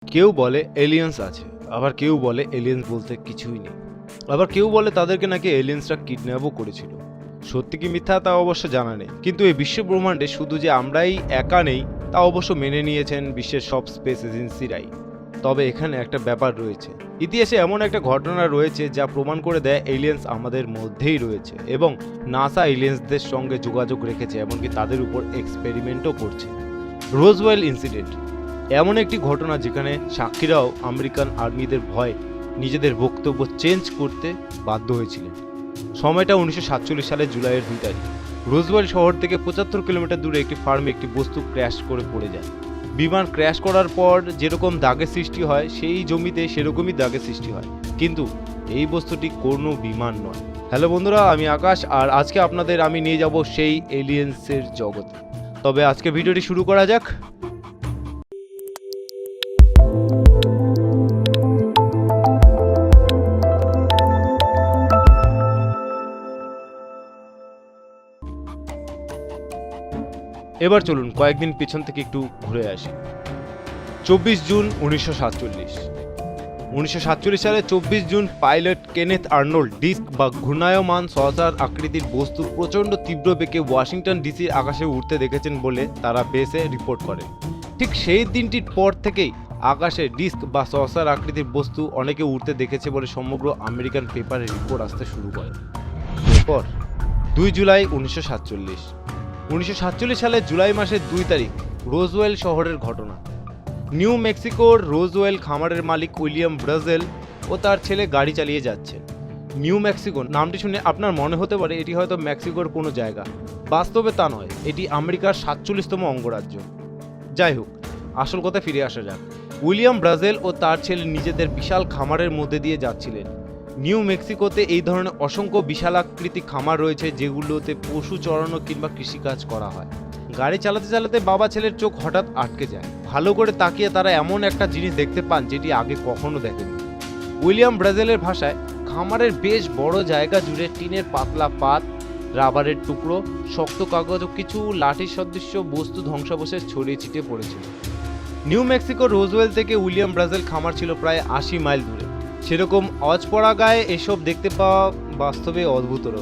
কেউ বলে এলিয়েন্স আছে, আবার কেউ বলে এলিয়েন্স বলতে কিছুই নেই, আবার কেউ বলে তাদেরকে নাকি এলিয়েন্সরা কিডন্যাপও করেছিল। সত্যি কি মিথ্যা তা অবশ্য জানা নেই, কিন্তু এই বিশ্ব ব্রহ্মাণ্ডে শুধু যে আমরাই একা নেই তা অবশ্য মেনে নিয়েছেন বিশ্বের সব স্পেস এজেন্সিরাই। তবে এখানে একটা ব্যাপার রয়েছে, ইতিহাসে এমন একটা ঘটনা রয়েছে যা প্রমাণ করে দেয় এলিয়েন্স আমাদের মধ্যেই রয়েছে, এবং নাসা এলিয়েন্সদের সঙ্গে যোগাযোগ রেখেছে, এমনকি তাদের উপর এক্সপেরিমেন্টও করছে। রোজওয়েল ইনসিডেন্ট এমন একটি ঘটনা যেখানে সাক্ষীরাও আমেরিকান আর্মিদের ভয়ে নিজেদের বক্তব্য চেঞ্জ করতে বাধ্য হয়েছিলেন। সময়টা 1947 সালের জুলাইয়ের 2 তারিখ। রোজওয়েল শহর থেকে 75 কিলোমিটার দূরে একটি ফার্মে একটি বস্তু ক্র্যাশ করে পড়ে যায়। বিমান ক্র্যাশ করার পর যেরকম দাগের সৃষ্টি হয় সেই জমিতে সেরকমই দাগের সৃষ্টি হয়, কিন্তু এই বস্তুটি কোনো বিমান নয়। হ্যালো বন্ধুরা, আমি আকাশ, আর আজকে আপনাদের আমি নিয়ে যাব সেই এলিয়েন্সের জগতে। তবে আজকে ভিডিওটি শুরু করা যাক। এবার চলুন কয়েকদিন পেছন থেকে একটু ঘুরে আসি। 24 জুন 1947 সালে 24 June pilot Kenneth Arnold disc বা ঘূর্ণায়মান সহসার আকৃতির বস্তু প্রচণ্ড তীব্র বেগে ওয়াশিংটন ডিসির আকাশে উড়তে দেখেছেন বলে তারা বেসে রিপোর্ট করেন। ঠিক সেই দিনটির পর থেকেই আকাশে ডিস্ক বা সহসার আকৃতির বস্তু অনেকে উড়তে দেখেছে বলে সমগ্র আমেরিকান পেপারে রিপোর্ট আসতে শুরু করে। এরপর 2 জুলাই 1947 সালের জুলাই মাসের 2 তারিখ রোজওয়েল শহরের ঘটনা। নিউ মেক্সিকোর রোজওয়েল খামারের মালিক উইলিয়াম ব্রাজেল ও তার ছেলে গাড়ি চালিয়ে যাচ্ছেন। নিউ মেক্সিকো নামটি শুনে আপনার মনে হতে পারে এটি হয়তো মেক্সিকোর কোনো জায়গা। বাস্তবে তা নয়, এটি আমেরিকার 47তম অঙ্গরাজ্য। যাই হোক, আসল কথা ফিরে আসা যাক। উইলিয়াম ব্রাজেল ও তার ছেলে নিজেদের বিশাল খামারের মধ্যে দিয়ে যাচ্ছিলেন। নিউ মেক্সিকোতে এই ধরনের অসংখ্য বিশালাকৃতি খামার রয়েছে যেগুলোতে পশু চড়ানো কিংবা কৃষিকাজ করা হয়। গাড়ি চালাতে চালাতে বাবা ছেলের চোখ হঠাৎ আটকে যায়। ভালো করে তাকিয়ে তারা এমন একটা জিনিস দেখতে পান যেটি আগে কখনো দেখেনি। উইলিয়াম ব্রাজেলের ভাষায় খামারের বেশ বড় জায়গা জুড়ে টিনের পাতলা পাত, রাবারের টুকরো, শক্ত কাগজ ও কিছু লাঠির সদৃশ্য বস্তু ধ্বংসাবশেষ ছড়িয়ে ছিটিয়ে পড়েছিল। নিউ মেক্সিকোর রোজওয়েল থেকে উইলিয়াম ব্রাজেল খামার ছিল প্রায় 80 মাইল দূরে। সেরকম অজপড়া গায়ে এসব দেখতে পাওয়া বাস্তবে অদ্ভুতর।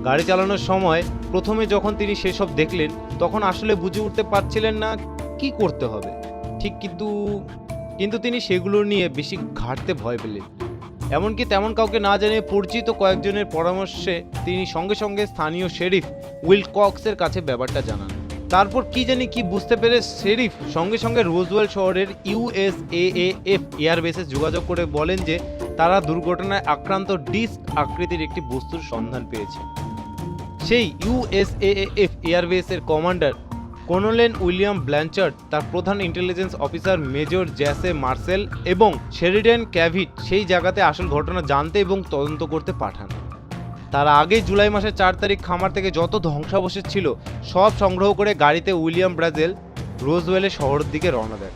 গাড়ি চালানোর সময় প্রথমে যখন তিনি সেসব দেখলেন তখন আসলে বুঝে উঠতে পারছিলেন না কি করতে হবে ঠিক, কিন্তু তিনি সেগুলো নিয়ে বেশি ঘাঁটতে ভয় পেলেন। এমনকি তেমন কাউকে না জানিয়ে পরিচিত কয়েকজনের পরামর্শে তিনি সঙ্গে সঙ্গে স্থানীয় শেরিফ উইলকক্সের কাছে ব্যাপারটা জানান। তারপর কি জানি কি বুঝতে পেরে শেরিফ সঙ্গে সঙ্গে রোজওয়েল শহরের USAAF এয়ারবেসে যোগাযোগ করে বলেন যে তারা দুর্ঘটনায় আক্রান্ত ডিস্ক আকৃতির একটি বস্তুর সন্ধান পেয়েছে। সেই USAAF এয়ারবেসের commander colonel William Blanchard, তার প্রধান intelligence officer major Jesse Marcel এবং শেরিডান ক্যাভিট সেই জায়গাতে আসল ঘটনা জানতে এবং তদন্ত করতে পাঠান। তার আগে জুলাই মাসের 4 তারিখ খামার থেকে যত ধ্বংসাবশেষ ছিল সব সংগ্রহ করে গাড়িতে উইলিয়াম ব্রাজেল রোজওয়েলের শহরের দিকে রওনা দেন।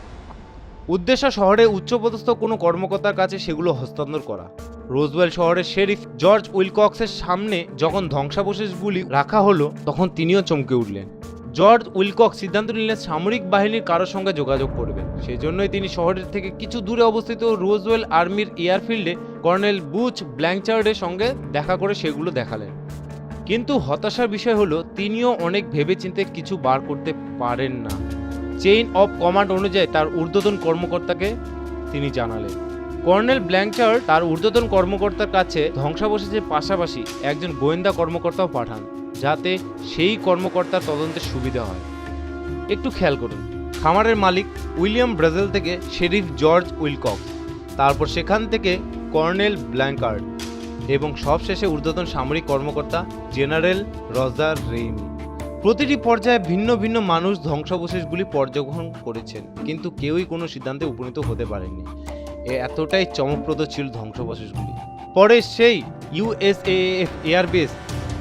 উদ্দেশ্য শহরে উচ্চপদস্থ কোনো কর্মকর্তার কাছে সেগুলো হস্তান্তর করা। রোজওয়েল শহরের শেরিফ জর্জ উইলকক্সের সামনে যখন ধ্বংসাবশেষগুলি রাখা হলো তখন তিনিও চমকে উঠলেন। জর্জ উইলকক্স সিদ্ধান্ত নিলেন সামরিক বাহিনীর কারোর সঙ্গে যোগাযোগ করবেন। সেজন্যই তিনি শহরের থেকে কিছু দূরে অবস্থিত রোজওয়েল আর্মির এয়ারফিল্ডে কর্নেল বুচ ব্ল্যাংচার্ডের সঙ্গে দেখা করে সেগুলো দেখালেন। কিন্তু হতাশার বিষয় হলো তিনিও অনেক ভেবেচিন্তে কিছু বার করতে পারেন না। চেইন অফ কমান্ড অনুযায়ী তার ঊর্ধ্বতন কর্মকর্তাকে তিনি জানালেন। কর্নেল ব্ল্যাংচার্ড তার ঊর্ধ্বতন কর্মকর্তার কাছে ধ্বংসাবশেষের পাশাপাশি একজন গোয়েন্দা কর্মকর্তাও পাঠান, যাতে সেই কর্মকর্তার তদন্তের সুবিধা হয়। একটু খেয়াল করুন, খামারের মালিক উইলিয়াম ব্রাজেল থেকে শেরিফ জর্জ উইলকক্স, তারপর সেখান থেকে কর্নেল ব্ল্যাংকার্ড এবং সবশেষে ঊর্ধ্বতন সামরিক কর্মকর্তা জেনারেল রজার রেইমি। প্রতিটি পর্যায়ে ভিন্ন ভিন্ন মানুষ ধ্বংসাবশেষগুলি পর্যবেক্ষণ করেছেন, কিন্তু কেউই কোনো সিদ্ধান্তে উপনীত হতে পারেননি। এতটাই চমকপ্রদ ছিল ধ্বংসাবশেষগুলি। পরে সেই USAAF airbase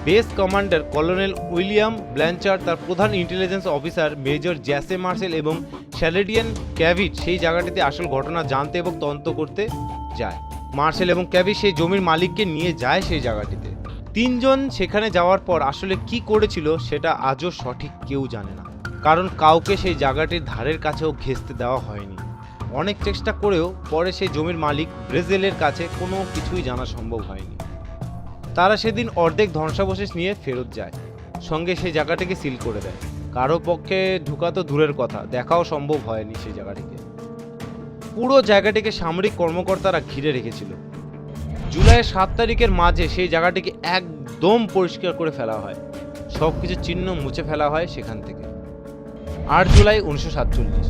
base commander colonel William Blanchard, তার প্রধান intelligence officer major Jesse Marcel এবং শেরিডান ক্যাভিট সেই জায়গাটিতে আসল ঘটনা জানতে এবং তদন্ত করতে যায়। মার্সেল এবং ক্যাভিট সেই জমির মালিককে নিয়ে যায় সেই জায়গাটিতে। তিনজন সেখানে যাওয়ার পর আসলে কি করেছিল সেটা আজও সঠিক কেউ জানে না, কারণ কাউকে সেই জায়গাটির ধারের কাছেও ঘেঁষতে দেওয়া হয়নি। অনেক চেষ্টা করেও পরে সেই জমির মালিক ব্রেজেলের কাছে কোনো কিছুই জানা সম্ভব হয়নি। তারা সেদিন অর্ধেক ধ্বংসাবশেষ নিয়ে ফেরত যায়, সঙ্গে সেই জায়গাটিকে সিল করে দেয়। কারো পক্ষে ঢুকা তো দূরের কথা, দেখাও সম্ভব হয়নি সেই জায়গাটিকে। পুরো জায়গাটিকে সামরিক কর্মকর্তারা ঘিরে রেখেছিল। জুলাইয়ের 7 তারিখের মাঝে সেই জায়গাটিকে একদম পরিষ্কার করে ফেলা হয়, সব কিছু চিহ্ন মুছে ফেলা হয় সেখান থেকে। 8 জুলাই 1947।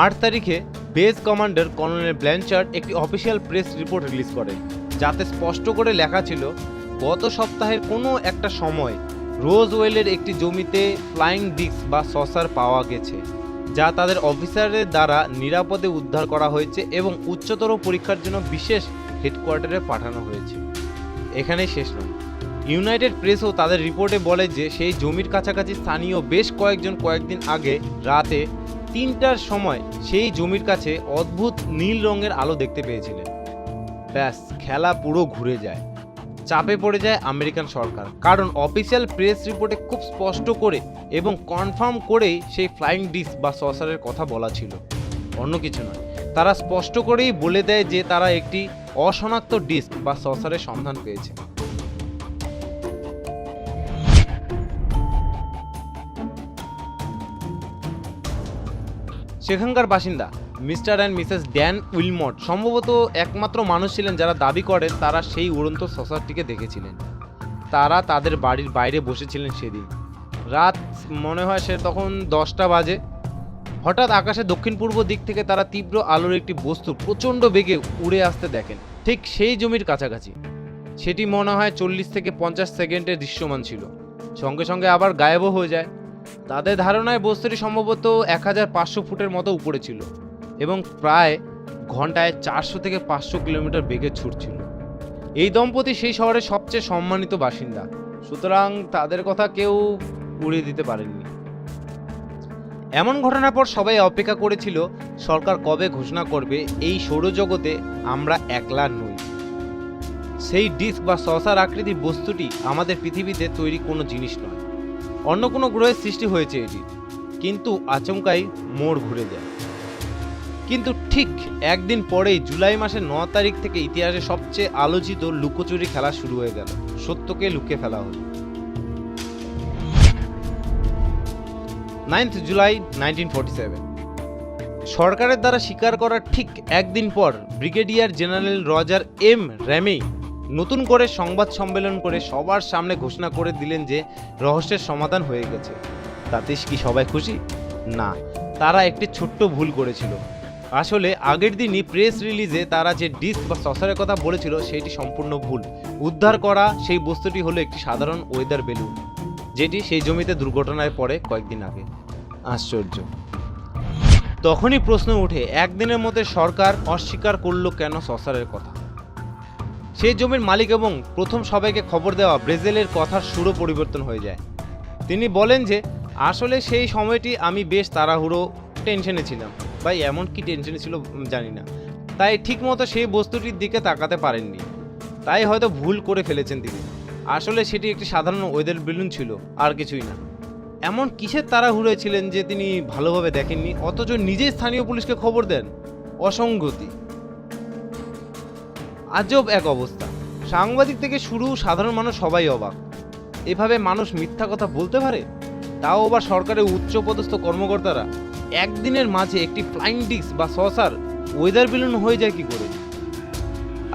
8 তারিখে বেস কমান্ডার কর্নেল ব্ল্যানচার্ড একটি অফিসিয়াল প্রেস রিপোর্ট রিলিজ করেন, যাতে স্পষ্ট করে লেখা ছিল গত সপ্তাহের কোনো একটা সময় রোজওয়েলের একটি জমিতে ফ্লাইং ডিস্ক বা সসার পাওয়া গেছে, যা তাদের অফিসারদের দ্বারা নিরাপদে উদ্ধার করা হয়েছে এবং উচ্চতর পরীক্ষার জন্য বিশেষ হেডকোয়ার্টারে পাঠানো হয়েছে। এখানেই শেষ নয়, ইউনাইটেড প্রেসও তাদের রিপোর্টে বলে যে সেই জমির কাছাকাছি স্থানীয় বেশ কয়েকদিন আগে রাতে 3টার সময় সেই জমির কাছে অদ্ভুত নীল রঙের আলো দেখতে পেয়েছিলেন। ব্যাস, খেলা পুরো ঘুরে যায়। চাপে পড়ে যায় আমেরিকান সরকার, কারণ অফিসিয়াল প্রেস রিপোর্টে খুব স্পষ্ট করে এবং কনফার্ম করেই সেই ফ্লাইং ডিস্ক বা সসারের কথা বলা ছিল, অন্য কিছু নয়। তারা স্পষ্ট করেই বলে দেয় যে তারা একটি অশনাক্ত ডিস্ক বা সসারের সন্ধান পেয়েছে। সেখানকার বাসিন্দা mister and Mrs Dan Wilmot সম্ভবত একমাত্র মানুষ ছিলেন যারা দাবি করেন তারা সেই উড়ন্ত সসারটিকে দেখেছিলেন। তারা তাদের বাড়ির বাইরে বসেছিলেন সেদিন। রাত মনে হয় সে তখন 10টা বাজে। হঠাৎ আকাশে দক্ষিণ পূর্ব দিক থেকে তারা তীব্র আলোর একটি বস্তু প্রচণ্ড বেগে উড়ে আসতে দেখেন, ঠিক সেই জমির কাছাকাছি। সেটি মনে হয় 40 থেকে 50 সেকেন্ডে দৃশ্যমান ছিল, সঙ্গে সঙ্গে আবার গায়েবও হয়ে যায়। তাদের ধারণায় বস্তুটি সম্ভবত 1500 ফুটের মতো উপরে ছিল এবং প্রায় ঘন্টায় 400 থেকে 500 কিলোমিটার বেগে ছুটছিল। এই দম্পতি সেই শহরের সবচেয়ে সম্মানিত বাসিন্দা, সুতরাং তাদের কথা কেউ উড়িয়ে দিতে পারেননি। এমন ঘটনার পর সবাই অপেক্ষা করেছিল সরকার কবে ঘোষণা করবে এই সৌরজগতে আমরা একলা নই। সেই ডিস্ক বা সসার আকৃতির বস্তুটি আমাদের পৃথিবীতে তৈরি কোনো জিনিস নয়, অন্য কোনো গ্রহের সৃষ্টি হয়েছে এটি। কিন্তু আচমকাই মোড় ঘুরে যায়। কিন্তু ঠিক একদিন পরেই জুলাই মাসের 9 তারিখ থেকে ইতিহাসের সবচেয়ে আলোচিত লুকোচুরি খেলা শুরু হয়ে গেল। সত্যকে লুকিয়ে ফেলা হলো। 9 জুলাই 1947। সরকারের দ্বারা স্বীকার করার ঠিক একদিন পর brigadier general Roger M Ramey নতুন করে সংবাদ সম্মেলন করে সবার সামনে ঘোষণা করে দিলেন যে রহস্যের সমাধান হয়ে গেছে। তাতে কি সবাই খুশি? না, তারা একটি ছোট্ট ভুল করেছিল। আসলে আগের দিনই প্রেস রিলিজে তারা যে ডিস্ক বা সসারের কথা বলেছিল সেটি সম্পূর্ণ ভুল। উদ্ধার করা সেই বস্তুটি হলো একটি সাধারণ ওয়েদার বেলুন, যেটি সেই জমিতে দুর্ঘটনায় পড়ে কয়েকদিন আগে। আশ্চর্য। তখনই প্রশ্ন ওঠে, একদিনের মধ্যে সরকার অস্বীকার করলো কেন সসারের কথা? সেই জমির মালিক এবং প্রথম সবাইকে খবর দেওয়া ব্রেজেলের কথার সুরও পরিবর্তন হয়ে যায়। তিনি বলেন যে আসলে সেই সময়টি আমি বেশ তাড়াহুড়ো টেনশনে ছিলাম, ভাই এমন কি টেনশনে ছিল জানি না, তাই ঠিকমতো সেই বস্তুটির দিকে তাকাতে পারেননি, তাই হয়তো ভুল করে ফেলেছেন তিনি। আসলে সেটি একটি সাধারণ ওয়েদার বেলুন ছিল, আর কিছুই না। এমন কিসের তাড়াহুড়ো ছিলেন যে তিনি ভালোভাবে দেখেননি, অথচ নিজেই স্থানীয় পুলিশকে খবর দেন? অসঙ্গতি। আজব এক অবস্থা। সাংবাদিক থেকে শুরু সাধারণ মানুষ সবাই অবাক। এভাবে মানুষ মিথ্যা কথা বলতে পারে, তাও আবার সরকারের উচ্চপদস্থ কর্মকর্তারা। একদিনের মাঝে একটি ফ্লাইং ডিস্ক বা সসার ওয়েদার বেলুন হয়ে যায় কি করে?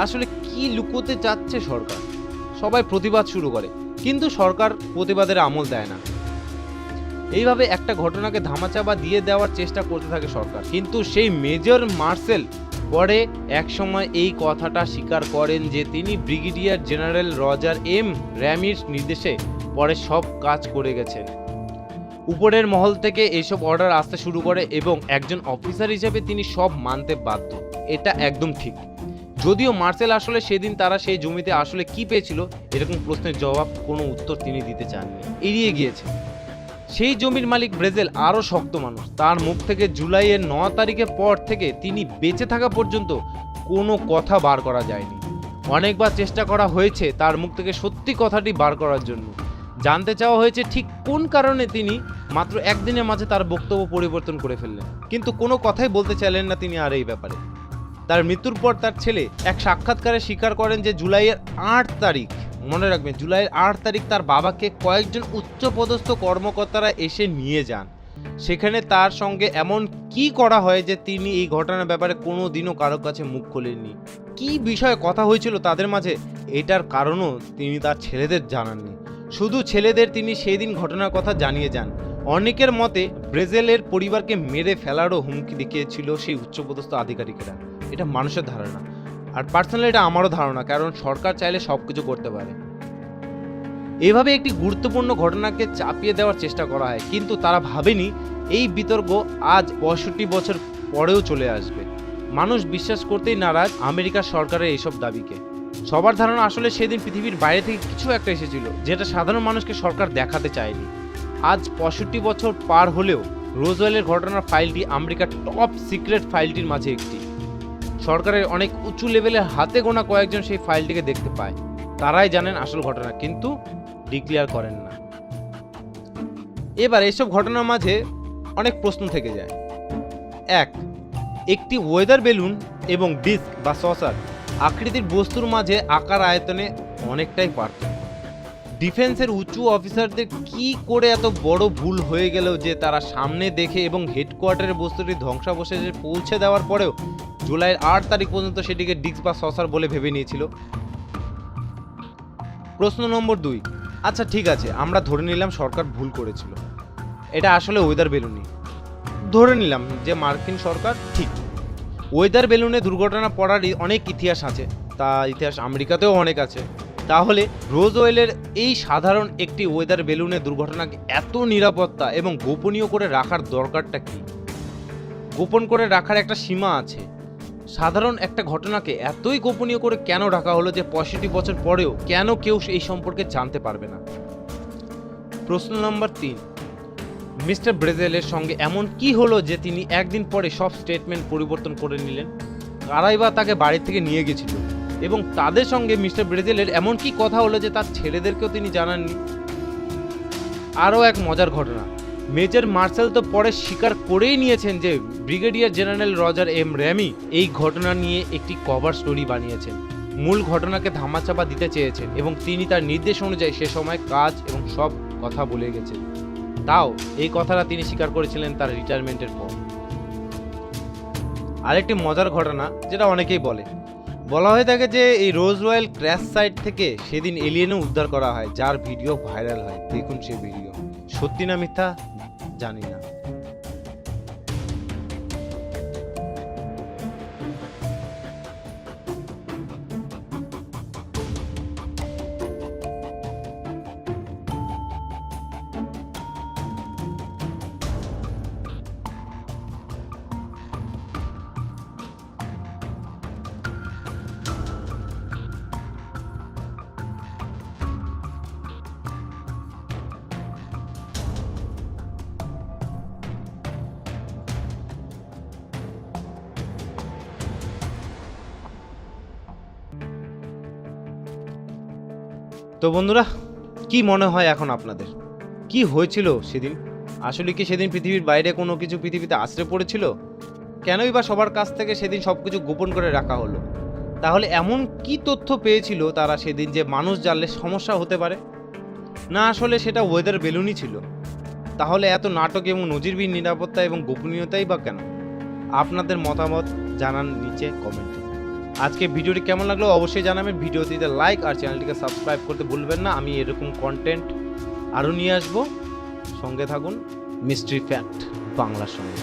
আসলে কি লুকোতে চাচ্ছে সরকার? সবাই প্রতিবাদ শুরু করে, কিন্তু সরকার প্রতিবাদের আমল দেয় না। এইভাবে একটা ঘটনাকে ধামাচাপা দিয়ে দেওয়ার চেষ্টা করতে থাকে সরকার। কিন্তু সেই মেজর মার্সেল পরে একসময় এই কথাটা স্বীকার করেন যে তিনি ব্রিগেডিয়ার জেনারেল রজার এম র্যামির নির্দেশে পরে সব কাজ করে গেছেন। উপরের মহল থেকে এইসব অর্ডার আসতে শুরু করে এবং একজন অফিসার হিসেবে তিনি সব মানতে বাধ্য। এটা একদম ঠিক। যদিও মার্সেল আসলে সেদিন তারা সেই জমিতে আসলে কি পেয়েছিল এরকম প্রশ্নের জবাব কোনো উত্তর তিনি দিতে চাননি, এড়িয়ে গিয়েছে। সেই জমির মালিক ব্রেজেল আরও শক্ত মানুষ। তার মুখ থেকে জুলাইয়ের 9 তারিখের পর থেকে তিনি বেঁচে থাকা পর্যন্ত কোনো কথা বার করা যায়নি। অনেকবার চেষ্টা করা হয়েছে তার মুখ থেকে সত্যি কথাটি বার করার জন্য, জানতে চাওয়া হয়েছে ঠিক কোন কারণে তিনি মাত্র একদিনের মাঝে তার বক্তব্য পরিবর্তন করে ফেললেন, কিন্তু কোনো কথাই বলতে চাইলেন না তিনি আর এই ব্যাপারে। তার মৃত্যুর পর তার ছেলে এক সাক্ষাৎকারে স্বীকার করেন যে জুলাইয়ের 8 তারিখ, মনে রাখবেন জুলাইয়ের 8 তারিখ তার বাবাকে কয়েকজন উচ্চপদস্থ কর্মকর্তারা এসে নিয়ে যান। সেখানে তার সঙ্গে এমন কি করা হয় যে তিনি এই ঘটনার ব্যাপারে কোনো দিনও কারো কাছে মুখ খোলেননি। কি বিষয়ে কথা হয়েছিল তাদের মাঝে, এটার কারণও তিনি তার ছেলেদের জানাননি। শুধু ছেলেদের তিনি সেই দিন ঘটনার কথা জানিয়ে যান। অনেকের মতে ব্রেজেলের পরিবারকে মেরে ফেলারও হুমকি দেখিয়েছিল সেই উচ্চপদস্থ আধিকারিকেরা। এটা মানুষের ধারণা, আর পার্সোনালি এটা আমারও ধারণা, কারণ সরকার চাইলে সব কিছু করতে পারে। এভাবে একটি গুরুত্বপূর্ণ ঘটনাকে চাপিয়ে দেওয়ার চেষ্টা করা হয়, কিন্তু তারা ভাবেনি এই বিতর্ক আজ 65 বছর পরেও চলে আসবে। মানুষ বিশ্বাস করতেই নারাজ আমেরিকার সরকারের এইসব দাবিকে। সবার ধারণা আসলে সেদিন পৃথিবীর বাইরে থেকে কিছু একটা এসেছিল, যেটা সাধারণ মানুষকে সরকার দেখাতে চায়নি। আজ 65 বছর পার হলেও রোজওয়েলের ঘটনার ফাইলটি আমেরিকার টপ সিক্রেট ফাইলটির মাঝে একটি। সরকারের অনেক উঁচু লেভেলের হাতে গোনা কয়েকজন সেই ফাইলটিকে দেখতে পায়। তারাই জানেন আসল ঘটনা, কিন্তু ডিক্লেয়ার করেন না। এবার এইসব ঘটনার মাঝে অনেক প্রশ্ন থেকে যায়। একটি ওয়েদার বেলুন এবং ডিস্ক বা সসার আকৃতির বস্তুর মাঝে আকার আয়তনে অনেকটাই পার্থক্য। ডিফেন্সের উঁচু অফিসারদের কি করে এত বড় ভুল হয়ে গেল যে তারা সামনে দেখে এবং হেডকোয়ার্টারের বস্তুটি ধ্বংসাবশেষে পৌঁছে দেওয়ার পরেও জুলাইয়ের 8 তারিখ পর্যন্ত সেটিকে ডিস্ক বা সসার বলে ভেবে নিয়েছিল? প্রশ্ন নম্বর 2, আচ্ছা ঠিক আছে, আমরা ধরে নিলাম সরকার ভুল করেছিল, এটা আসলে ওয়েদার বেলুনই। ধরে নিলাম যে মার্কিন সরকার ঠিক। ওয়েদার বেলুনে দুর্ঘটনা পড়ারই অনেক ইতিহাস আছে, তা ইতিহাস আমেরিকাতেও অনেক আছে। তাহলে রোজওয়েলের এই সাধারণ একটি ওয়েদার বেলুনের দুর্ঘটনাকে এত নিরাপত্তা এবং গোপনীয় করে রাখার দরকারটা কি? গোপন করে রাখার একটা সীমা আছে। সাধারণ একটা ঘটনাকে এতই গোপনীয় করে কেন রাখা হলো যে 65 বছর পরেও কেন কেউ এই সম্পর্কে জানতে পারবে না? প্রশ্ন নম্বর 3, মিস্টার ব্রেজেলের সঙ্গে এমন কি হলো যে তিনি একদিন পরে সব স্টেটমেন্ট পরিবর্তন করে নিলেন? কারাই বা তাকে বাড়ি থেকে নিয়ে গেছিল, এবং তাদের সঙ্গে মিস্টার ব্রেজেলের এমন কি কথা হলো যে তার ছেলেদেরকেও তিনি জানাননি? আরও এক মজার ঘটনা, মেজর মার্শাল তো পরে স্বীকার করেই নিয়েছেন যে brigadier general Roger M Ramey এই ঘটনা নিয়ে একটি কভার স্টোরি বানিয়েছেন, মূল ঘটনাকে ধামাচাপা দিতে চেয়েছেন, এবং তিনি তার নির্দেশ অনুযায়ী সে সময় কাজ এবং সব কথা বলে গেছেন। তাও এই কথাটা তিনি স্বীকার করেছিলেন তার রিটায়ারমেন্টের পর। আরেকটি মজার ঘটনা যেটা অনেকেই বলা হয়ে থাকে যে এই রোজওয়েল ক্র্যাশ সাইট থেকে সেদিন এলিয়েনও উদ্ধার করা হয়, যার ভিডিও ভাইরাল হয়। দেখুন সেই ভিডিও, সত্যি না মিথ্যা জানি না। তো বন্ধুরা, কি মনে হয় এখন আপনাদের, কি হয়েছিল সেদিন? আসলে কি সেদিন পৃথিবীর বাইরে কোনো কিছু পৃথিবীতে আশ্রয় পড়েছিল? কেনই বা সবার কাছ থেকে সেদিন সব কিছু গোপন করে রাখা হলো? তাহলে এমন কি তথ্য পেয়েছিল তারা সেদিন যে মানুষ জানলে সমস্যা হতে পারে? না আসলে সেটা ওয়েদার বেলুনই ছিল? তাহলে এত নাটক এবং নজিরবিহীন নিরাপত্তা এবং গোপনীয়তাই বা কেন? আপনাদের মতামত জানান নিচে কমেন্টে। আজকে ভিডিওটি কেমন লাগলো অবশ্যই জানাবেন। ভিডিওটিতে লাইক আর চ্যানেলটিকে সাবস্ক্রাইব করতে ভুলবেন না। আমি এরকম কন্টেন্ট আরও নিয়ে আসবো। সঙ্গে থাকুন মিস্ট্রি ফ্যাক্ট বাংলার সঙ্গে।